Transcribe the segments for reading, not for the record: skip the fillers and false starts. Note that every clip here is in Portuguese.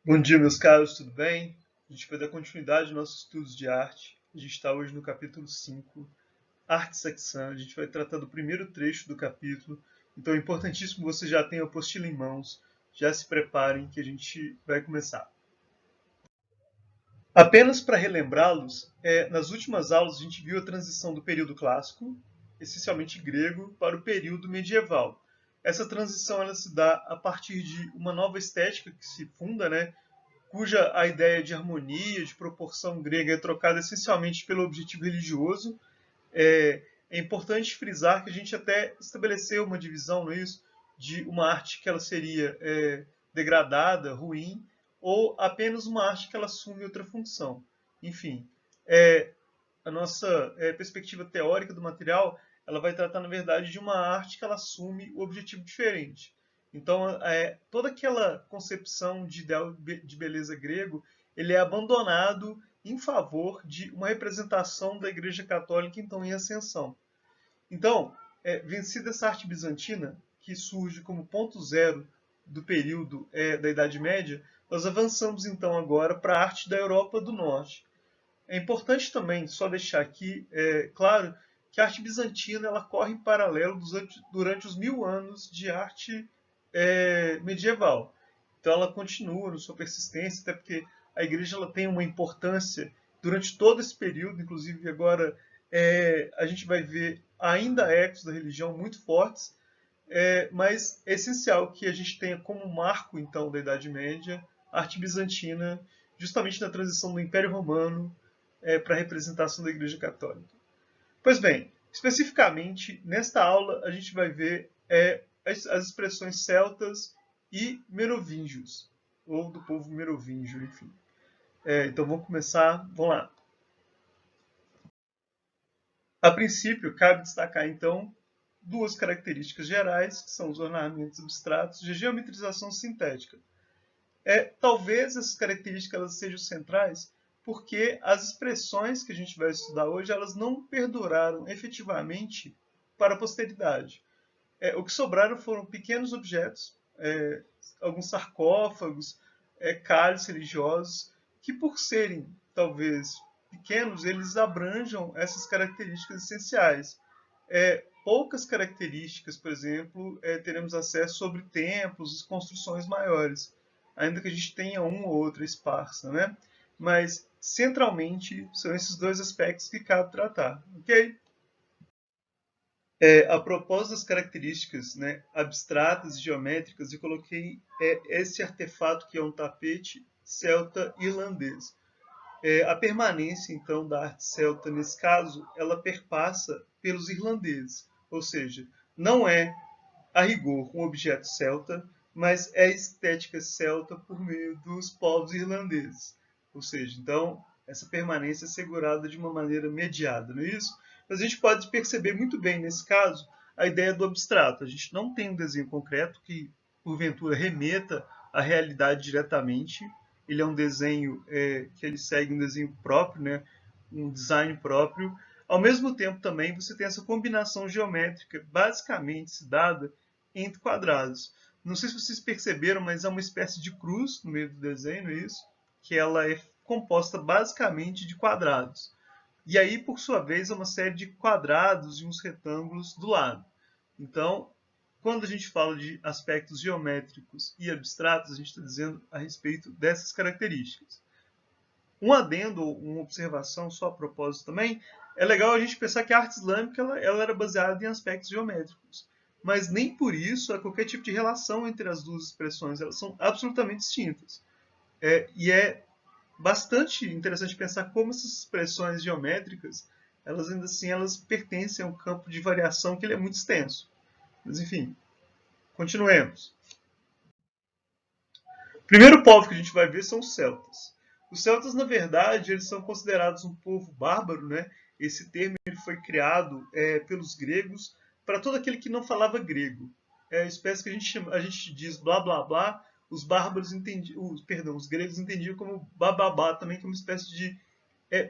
Bom dia, meus caros, tudo bem? A gente vai dar continuidade aos nossos estudos de arte. A gente está hoje no capítulo 5, Arte Saxã. A gente vai tratar do primeiro trecho do capítulo. Então é importantíssimo que você já tenha a apostila em mãos, já se preparem que a gente vai começar. Apenas para relembrá-los, nas últimas aulas a gente viu a transição do período clássico, essencialmente grego, para o período medieval. Essa transição ela se dá a partir de uma nova estética que se funda, né, cuja a ideia de harmonia, de proporção grega é trocada essencialmente pelo objetivo religioso. É importante frisar que a gente até estabeleceu uma divisão, não é isso, de uma arte que ela seria degradada, ruim, ou apenas uma arte que ela assume outra função. Enfim, a nossa perspectiva teórica do material ela vai tratar, na verdade, de uma arte que ela assume o objetivo diferente. Então, toda aquela concepção de ideal de beleza grego, ele é abandonado em favor de uma representação da Igreja Católica, então, em ascensão. Então, vencida essa arte bizantina, que surge como ponto zero do período da Idade Média, nós avançamos, então, agora para a arte da Europa do Norte. É importante também só deixar aqui claro que a arte bizantina ela corre em paralelo durante os 1000 anos de arte medieval. Então ela continua na sua persistência, até porque a igreja ela tem uma importância durante todo esse período, inclusive agora a gente vai ver ainda ecos da religião muito fortes, mas é essencial que a gente tenha como marco então da Idade Média a arte bizantina, justamente na transição do Império Romano para a representação da Igreja Católica. Pois bem, especificamente nesta aula a gente vai ver as expressões celtas e merovingios, ou do povo merovingio, enfim. Então vamos começar, vamos lá. A princípio, cabe destacar então duas características gerais, que são os ornamentos abstratos e a geometrização sintética. Talvez essas características elas sejam centrais porque as expressões que a gente vai estudar hoje elas não perduraram efetivamente para a posteridade. O que sobraram foram pequenos objetos, alguns sarcófagos, cálices religiosos, que por serem talvez pequenos, eles abranjam essas características essenciais. Poucas características, por exemplo, teremos acesso sobre templos, construções maiores, ainda que a gente tenha uma ou outra esparsa, né? Mas, centralmente, são esses dois aspectos que cabe tratar, ok? A propósito das características, né, abstratas e geométricas, eu coloquei esse artefato que é um tapete celta irlandês. A permanência, então, da arte celta, nesse caso, ela perpassa pelos irlandeses, ou seja, não é, a rigor, um objeto celta, mas é estética celta por meio dos povos irlandeses. Ou seja, então, essa permanência é assegurada de uma maneira mediada, não é isso? Mas a gente pode perceber muito bem, nesse caso, a ideia do abstrato. A gente não tem um desenho concreto que, porventura, remeta à realidade diretamente. Ele é um desenho que ele segue um desenho próprio, né? Um design próprio. Ao mesmo tempo, também, você tem essa combinação geométrica basicamente dada entre quadrados. Não sei se vocês perceberam, mas há uma espécie de cruz no meio do desenho, não é isso? Que ela é composta basicamente de quadrados. E aí, por sua vez, há uma série de quadrados e uns retângulos do lado. Então, quando a gente fala de aspectos geométricos e abstratos, a gente está dizendo a respeito dessas características. Um adendo, uma observação só a propósito também, é legal a gente pensar que a arte islâmica ela era baseada em aspectos geométricos. Mas nem por isso há qualquer tipo de relação entre as duas expressões, elas são absolutamente distintas. E é bastante interessante pensar como essas expressões geométricas, elas ainda assim elas pertencem a um campo de variação que ele é muito extenso. Mas enfim, continuemos. O primeiro povo que a gente vai ver são os celtas. Os celtas, na verdade, eles são considerados um povo bárbaro, né? Esse termo ele foi criado pelos gregos para todo aquele que não falava grego. É a espécie que a gente diz blá blá blá, os bárbaros entendiam, os gregos entendiam como bababá também, que é uma espécie de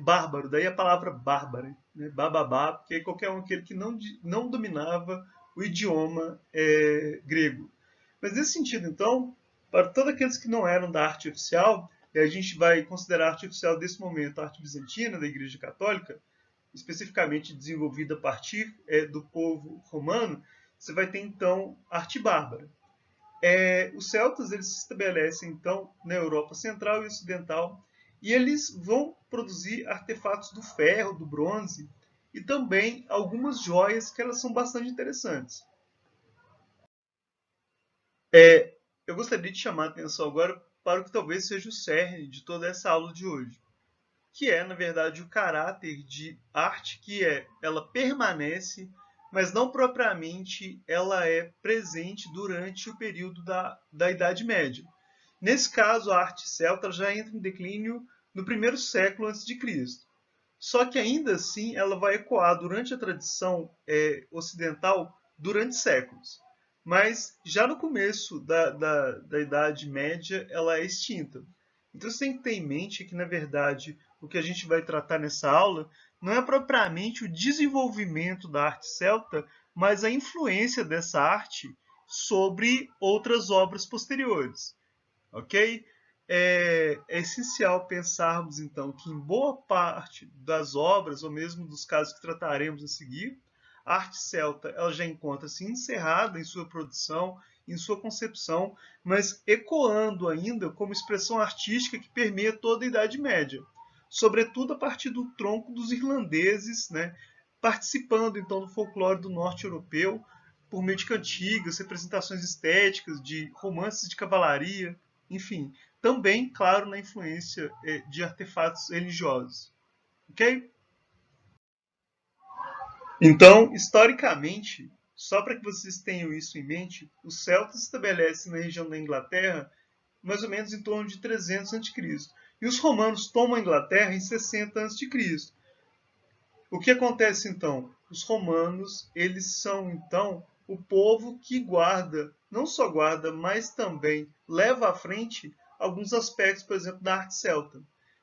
bárbaro, daí a palavra bárbara, né? Bababá, porque qualquer um aquele que não dominava o idioma grego. Mas nesse sentido, então, Para todos aqueles que não eram da arte oficial, e a gente vai considerar a arte oficial desse momento a arte bizantina, da Igreja Católica, especificamente desenvolvida a partir do povo romano, você vai ter então arte bárbara. Os celtas eles se estabelecem então na Europa Central e Ocidental e eles vão produzir artefatos do ferro, do bronze e também algumas joias que elas são bastante interessantes. Eu gostaria de chamar a atenção agora para o que talvez seja o cerne de toda essa aula de hoje, que é, na verdade, o caráter de arte ela permanece, mas não propriamente ela é presente durante o período da Idade Média. Nesse caso, a arte celta já entra em declínio no primeiro século antes de Cristo. Só que ainda assim ela vai ecoar durante a tradição ocidental durante séculos. Mas já no começo da Idade Média ela é extinta. Então você tem que ter em mente que, na verdade, o que a gente vai tratar nessa aula não é propriamente o desenvolvimento da arte celta, mas a influência dessa arte sobre outras obras posteriores. Ok? É essencial pensarmos, então, que em boa parte das obras, ou mesmo dos casos que trataremos a seguir, a arte celta ela já encontra-se encerrada em sua produção, em sua concepção, mas ecoando ainda como expressão artística que permeia toda a Idade Média, sobretudo a partir do tronco dos irlandeses, né, participando então do folclore do norte europeu, por meio de cantigas, representações estéticas, de romances de cavalaria, enfim, também, claro, na influência de artefatos religiosos. Ok? Então, historicamente, só para que vocês tenham isso em mente, os celtas se estabelecem na região da Inglaterra mais ou menos em torno de 300 a.C. E os romanos tomam a Inglaterra em 60 a.C. O que acontece então? Os romanos, eles são então o povo que guarda, não só guarda, mas também leva à frente alguns aspectos, por exemplo, da arte celta.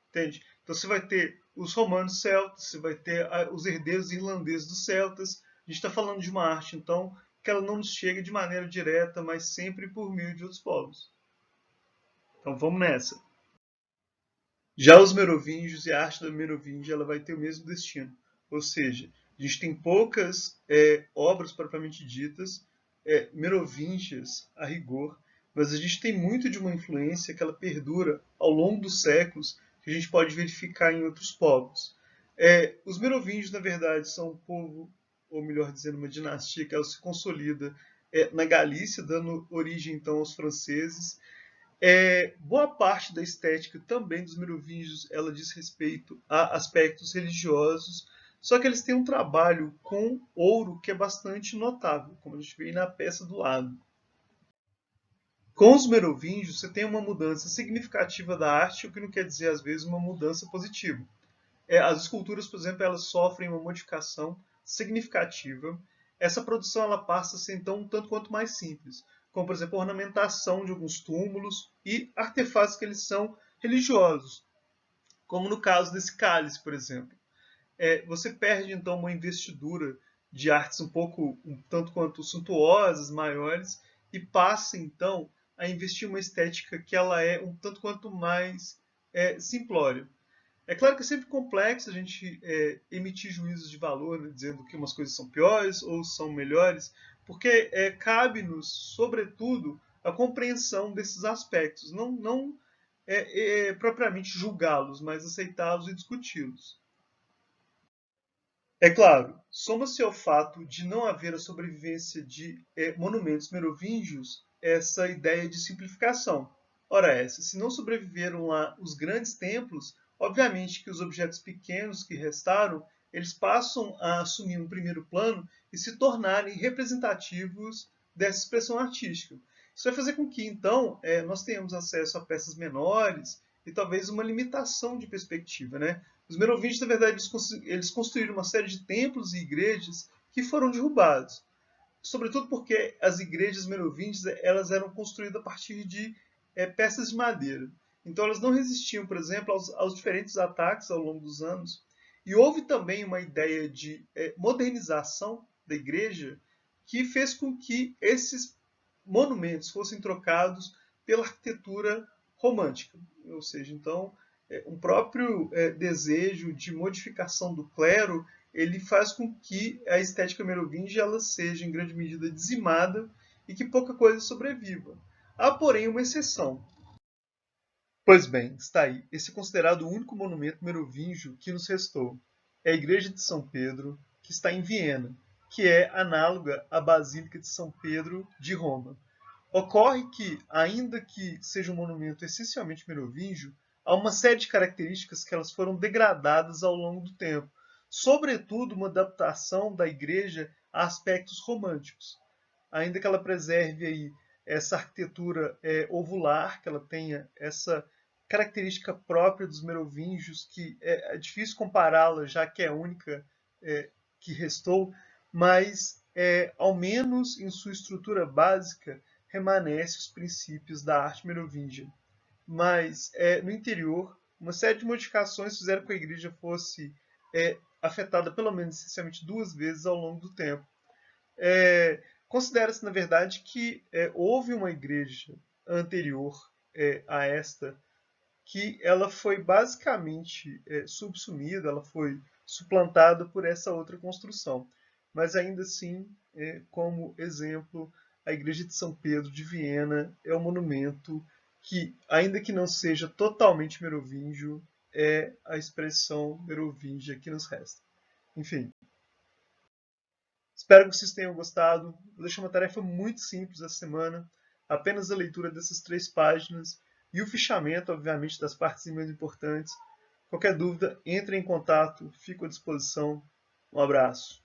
Entende? Então você vai ter os romanos celtas, você vai ter os herdeiros irlandeses dos celtas. A gente está falando de uma arte, então, que ela não nos chega de maneira direta, mas sempre por meio de outros povos. Então vamos nessa. Já os merovingios e a arte da Merovingia ela vai ter o mesmo destino. Ou seja, a gente tem poucas obras propriamente ditas, merovingias a rigor, mas a gente tem muito de uma influência que ela perdura ao longo dos séculos, que a gente pode verificar em outros povos. Os merovingios, na verdade, são um povo, ou melhor dizendo, uma dinastia que ela se consolida na Galícia, dando origem então aos franceses. Boa parte da estética também dos merovingios ela diz respeito a aspectos religiosos, só que eles têm um trabalho com ouro que é bastante notável, como a gente vê na peça do lado. Com os merovingios, você tem uma mudança significativa da arte, o que não quer dizer, às vezes, uma mudança positiva. As esculturas, por exemplo, elas sofrem uma modificação significativa. Essa produção ela passa a ser, então, um tanto quanto mais simples, como, por exemplo, a ornamentação de alguns túmulos e artefatos que eles são religiosos, como no caso desse cálice, por exemplo. Você perde, então, uma investidura de artes um tanto quanto suntuosas, maiores, e passa, então, a investir uma estética que ela é um tanto quanto mais simplória. É claro que é sempre complexo a gente emitir juízos de valor, né, dizendo que umas coisas são piores ou são melhores, porque cabe-nos, sobretudo, a compreensão desses aspectos, não propriamente julgá-los, mas aceitá-los e discuti-los. É claro, soma-se ao fato de não haver a sobrevivência de monumentos merovingios essa ideia de simplificação. Ora essa, se não sobreviveram lá os grandes templos, obviamente que os objetos pequenos que restaram, eles passam a assumir um primeiro plano e se tornarem representativos dessa expressão artística. Isso vai fazer com que, então, nós tenhamos acesso a peças menores e talvez uma limitação de perspectiva, né? Os merovingios, na verdade, eles construíram uma série de templos e igrejas que foram derrubados. Sobretudo porque as igrejas merovingias elas eram construídas a partir de peças de madeira. Então elas não resistiam, por exemplo, aos diferentes ataques ao longo dos anos. E houve também uma ideia de modernização da igreja que fez com que esses monumentos fossem trocados pela arquitetura romântica. Ou seja, então, um próprio desejo de modificação do clero, ele faz com que a estética merovíngia ela seja, em grande medida, dizimada e que pouca coisa sobreviva. Há, porém, uma exceção. Pois bem, está aí. Esse é considerado o único monumento merovingio que nos restou. É a Igreja de São Pedro, que está em Viena, que é análoga à Basílica de São Pedro de Roma. Ocorre que, ainda que seja um monumento essencialmente merovingio, há uma série de características que elas foram degradadas ao longo do tempo, sobretudo uma adaptação da igreja a aspectos românticos. Ainda que ela preserve aí essa arquitetura ovular, que ela tenha essa característica própria dos merovingios, que é difícil compará-la, já que é a única que restou, mas, ao menos em sua estrutura básica, remanescem os princípios da arte merovingia. Mas, no interior, uma série de modificações fizeram com que a igreja fosse afetada pelo menos essencialmente 2 vezes ao longo do tempo. Considera-se, na verdade, que houve uma igreja anterior a esta, que ela foi basicamente subsumida, ela foi suplantada por essa outra construção. Mas ainda assim, como exemplo, a igreja de São Pedro de Viena é um monumento que, ainda que não seja totalmente merovingio, é a expressão merovingia que nos resta. Enfim, espero que vocês tenham gostado. Vou deixar uma tarefa muito simples essa semana, apenas a leitura dessas 3 páginas e o fichamento, obviamente, das partes mais importantes. Qualquer dúvida, entre em contato, fico à disposição. Um abraço.